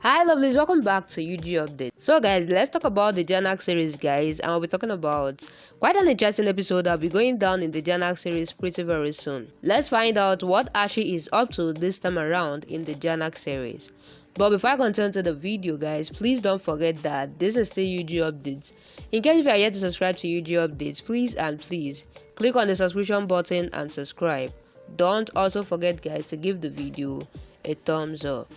Hi lovelies, welcome back to UG Update. So guys, let's talk about the Jhanak series guys, and we'll be talking about quite an interesting episode that'll be going down in the Jhanak series pretty very soon. Let's find out what Arshi is up to this time around in the Jhanak series. But before I continue to the video guys, please don't forget that this is still UG Updates. In case if you are yet to subscribe to UG Updates, please click on the subscription button and subscribe. Don't also forget guys to give the video a thumbs up.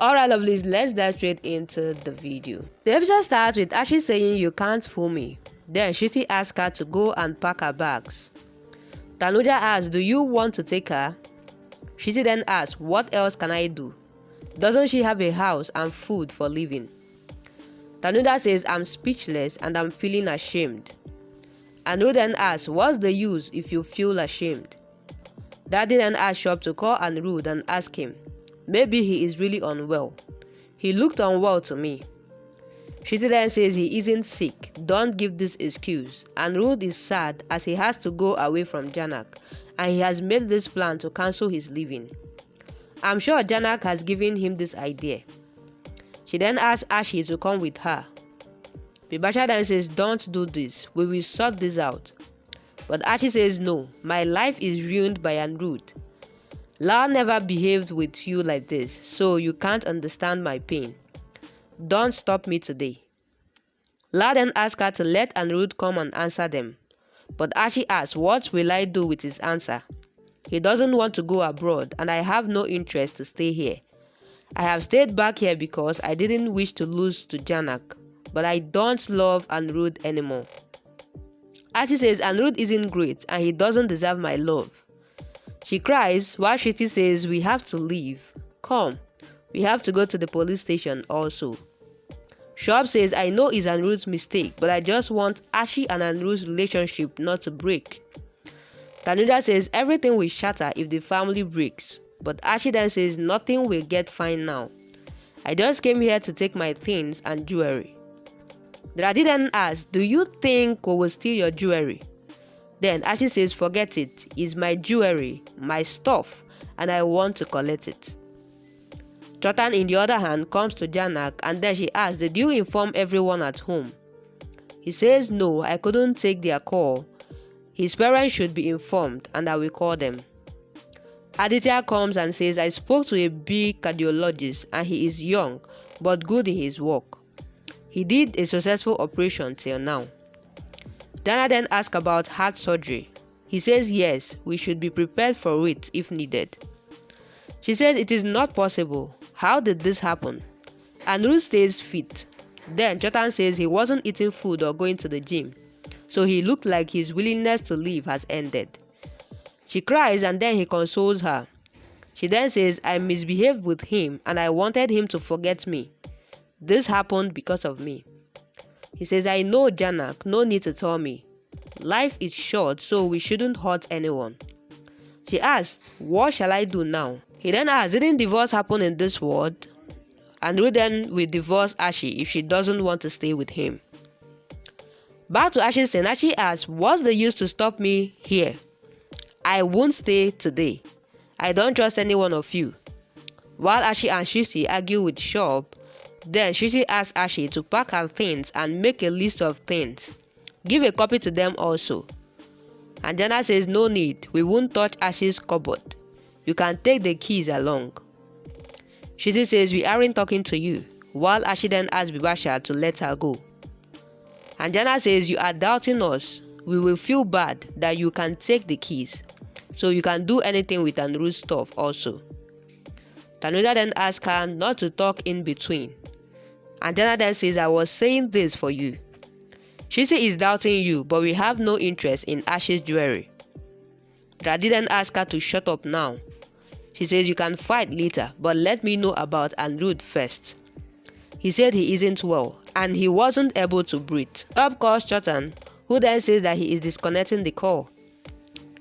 Alright lovelies, let's dive straight into the video. The episode starts with Arshi saying you can't fool me. Then Shruti asks her to go and pack her bags. Tanuja asks, do you want to take her? Shruti then asks, what else can I do? Doesn't she have a house and food for living? Tanuja says, I'm speechless and I'm feeling ashamed. Anirudh then asks, what's the use if you feel ashamed? Daddy then asks Shop to call Anirudh and ask him, maybe he is really unwell. He looked unwell to me. Shruti then says he isn't sick. Don't give this excuse. Anirudh is sad as he has to go away from Jhanak and he has made this plan to cancel his leaving. I'm sure Jhanak has given him this idea. She then asks Arshi to come with her. Bibasha then says don't do this. We will sort this out. But Arshi says no. My life is ruined by Anirudh. La never behaved with you like this, so you can't understand my pain. Don't stop me today. La then asks her to let Anirudh come and answer them. But Arshi asks, what will I do with his answer? He doesn't want to go abroad and I have no interest to stay here. I have stayed back here because I didn't wish to lose to Jhanak, but I don't love Anirudh anymore. Arshi says Anirudh isn't great and he doesn't deserve my love. She cries while Shruti says we have to leave. Come, we have to go to the police station also. Shop says I know it's Anirudh's mistake, but I just want Arshi and Anirudh's relationship not to break. Tanuja says everything will shatter if the family breaks, but Arshi then says nothing will get fine now. I just came here to take my things and jewelry. Radhi then asks, do you think we will steal your jewelry? Then Arshi says forget it, it's my jewelry, my stuff, and I want to collect it. Chotan in the other hand comes to Jhanak and then she asks, did you inform everyone at home? He says no, I couldn't take their call. His parents should be informed and I will call them. Aditya comes and says I spoke to a big cardiologist and he is young but good in his work. He did a successful operation till now. Dana then asks about heart surgery. He says yes, we should be prepared for it if needed. She says it is not possible. How did this happen? Anirudh stays fit. Then Chotan says he wasn't eating food or going to the gym, so he looked like his willingness to leave has ended. She cries and then he consoles her. She then says I misbehaved with him and I wanted him to forget me. This happened because of me. He says, I know Jhanak, no need to tell me. Life is short, so we shouldn't hurt anyone. She asks, what shall I do now? He then asks, didn't divorce happen in this world? Anirudh then will divorce Arshi if she doesn't want to stay with him. Back to Arshi's scene, Arshi asks, what's the use to stop me here? I won't stay today. I don't trust any one of you. While Arshi and Shruti argue with Shop, then Shruti asks Arshi to pack her things and make a list of things. Give a copy to them also. And Jana says no need, we won't touch Arshi's cupboard. You can take the keys along. Shruti says we aren't talking to you, while Arshi then asks Bibasha to let her go. And Jana says you are doubting us, we will feel bad that you can take the keys, so you can do anything with Anirudh's stuff also. Tanuja then asks her not to talk in between. And Jana then says, I was saying this for you. Shruti is doubting you, but we have no interest in Arshi's jewelry. Radhi then asks her to shut up now. She says, you can fight later, but let me know about Anirudh first. He said he isn't well, and he wasn't able to breathe. Up calls Chotan, who then says that he is disconnecting the call.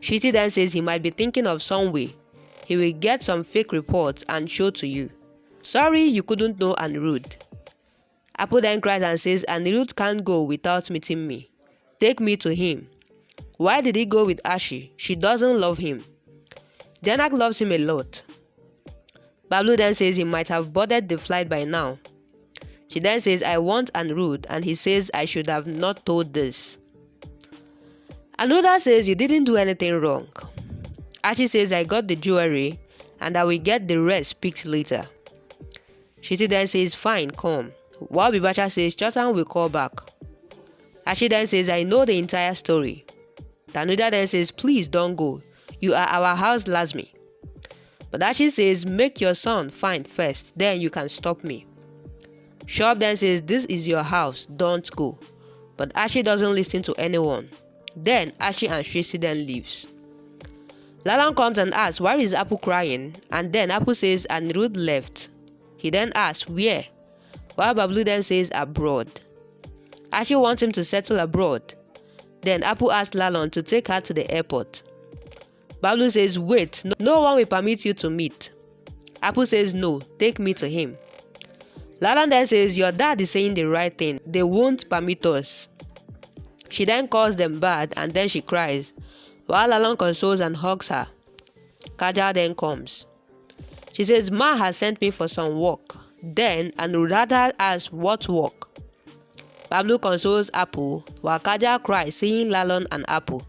Shruti then says he might be thinking of some way. He will get some fake reports and show to you. Sorry you couldn't know Anirudh. Apu then cries and says Anirudh can't go without meeting me. Take me to him. Why did he go with Arshi? She doesn't love him. Jhanak loves him a lot. Bablu then says he might have boarded the flight by now. She then says, I want Anirudh, and he says I should have not told this. Anirudh says you didn't do anything wrong. Arshi says I got the jewelry and I will get the rest picked later. Shiti then says fine, come. While Bibacha says Chotan will call back. Arshi then says I know the entire story. Tanuda then says please don't go. You are our house Lasmi. But Arshi says make your son fine first, then you can stop me. Shop then says this is your house, don't go. But Arshi doesn't listen to anyone. Then Arshi and Tracy then leaves. Lalan comes and asks why is Apple crying, and then Apple says Anirudh left. He then asks where, while Bablu then says abroad. Arshi wants him to settle abroad. Then Apple asks Lalan to take her to the airport. Bablu says wait, no one will permit you to meet. Apple says no, take me to him. Lalan then says your dad is saying the right thing, they won't permit us. She then calls them bad and then she cries, while Lalan consoles and hugs her. Kaja then comes. She says Ma has sent me for some work. Then Anuradha asks what work. Bablu consoles Apple while Kaja cries seeing Lalan and Apple,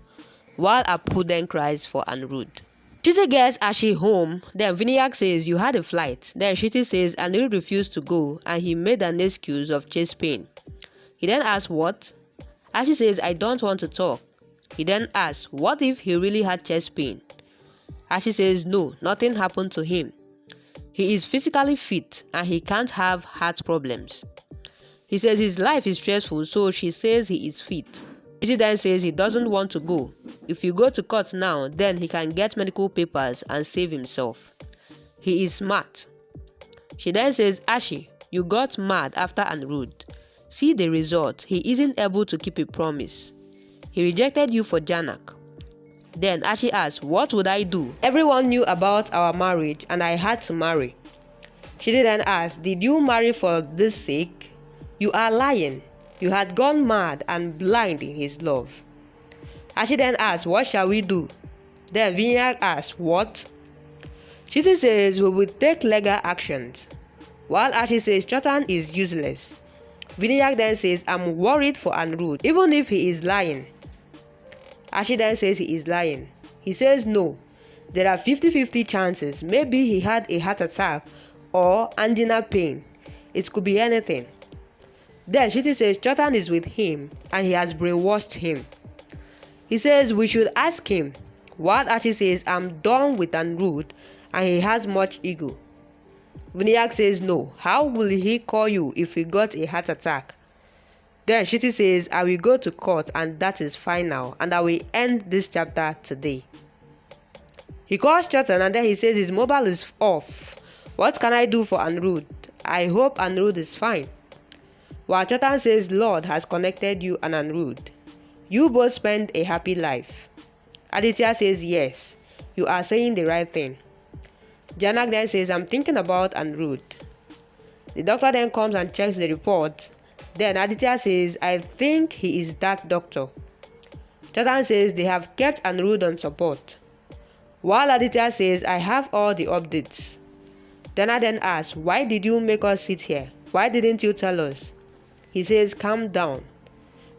while Apple then cries for Anirudh. Shiti gets Arshi home, then Vinayak says you had a flight. Then Shiti says Anirudh refused to go and he made an excuse of chest pain. He then asks what? Arshi says I don't want to talk. He then asks what if he really had chest pain? Arshi says no, nothing happened to him. He is physically fit and he can't have heart problems. He says his life is stressful, so she says he is fit. Shiti then says he doesn't want to go. If you go to court now, then he can get medical papers and save himself. He is smart. She then says, Arshi, you got mad after Anirudh. See the result. He isn't able to keep a promise. He rejected you for Jhanak. Then Arshi asks, what would I do? Everyone knew about our marriage and I had to marry. She then asks, did you marry for this sake? You are lying. You had gone mad and blind in his love. Arshi then asks, what shall we do? Then Vinayak asks, what? Shiti says, we will take legal actions. While Arshi says, Chotan is useless. Vinayak then says, I'm worried for Anirudh, even if he is lying. Arshi then says he is lying. He says no. There are 50-50 chances. Maybe he had a heart attack or angina pain. It could be anything. Then Shiti says Chotan is with him and he has brainwashed him. He says we should ask him. While Arshi says I'm done with Anirudh and he has much ego. Vinayak says no. How will he call you if he got a heart attack? Then Shiti says I will go to court and that is final and I will end this chapter today. He calls Chotan and then he says his mobile is off. What can I do for Anirudh? I hope Anirudh is fine. While Chotan says Lord has connected you and Anirudh. You both spend a happy life. Aditya says yes, you are saying the right thing. Jhanak then says I'm thinking about Anirudh. The doctor then comes and checks the report. Then Aditya says I think he is that doctor. Chotan says they have kept Anirudh on support. While Aditya says I have all the updates. Dana then asks why did you make us sit here? Why didn't you tell us? He says calm down.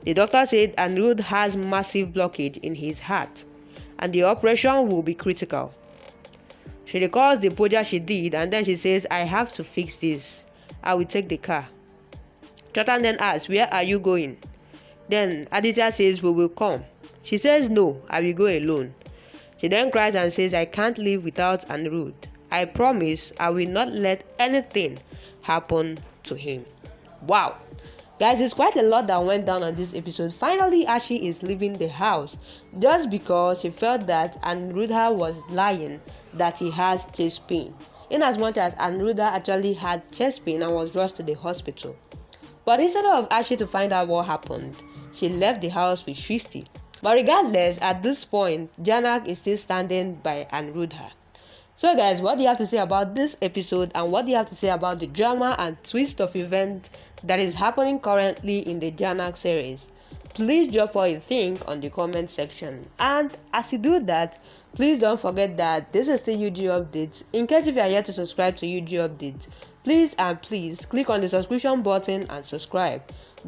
The doctor said Anirudh has massive blockage in his heart and the operation will be critical. She recalls the puja she did and then she says I have to fix this. I will take the car. Chotan then asks where are you going? Then Aditya says we will come. She says no, I will go alone. She then cries and says I can't live without Anirudh. I promise I will not let anything happen to him. Wow. Guys, it's quite a lot that went down on this episode. Finally, Arshi is leaving the house just because she felt that Anirudha was lying that he has chest pain. In as much as Anirudha actually had chest pain and was rushed to the hospital. But instead of Arshi to find out what happened, she left the house with Shristi. But regardless, at this point, Jhanak is still standing by Anirudha. So guys, what do you have to say about this episode and what do you have to say about the drama and twist of event that is happening currently in the Jhanak series? Please drop what you think on the comment section. And as you do that, Please don't forget that this is still UG Updates. In case if you are yet to subscribe to UG Updates, please click on the subscription button and subscribe.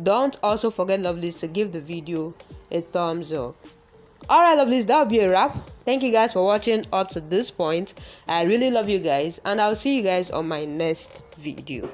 Don't also forget lovelies to give the video a thumbs up. Alright lovelies, that'll be a wrap. Thank you guys for watching up to this point. I really love you guys, and I'll see you guys on my next video.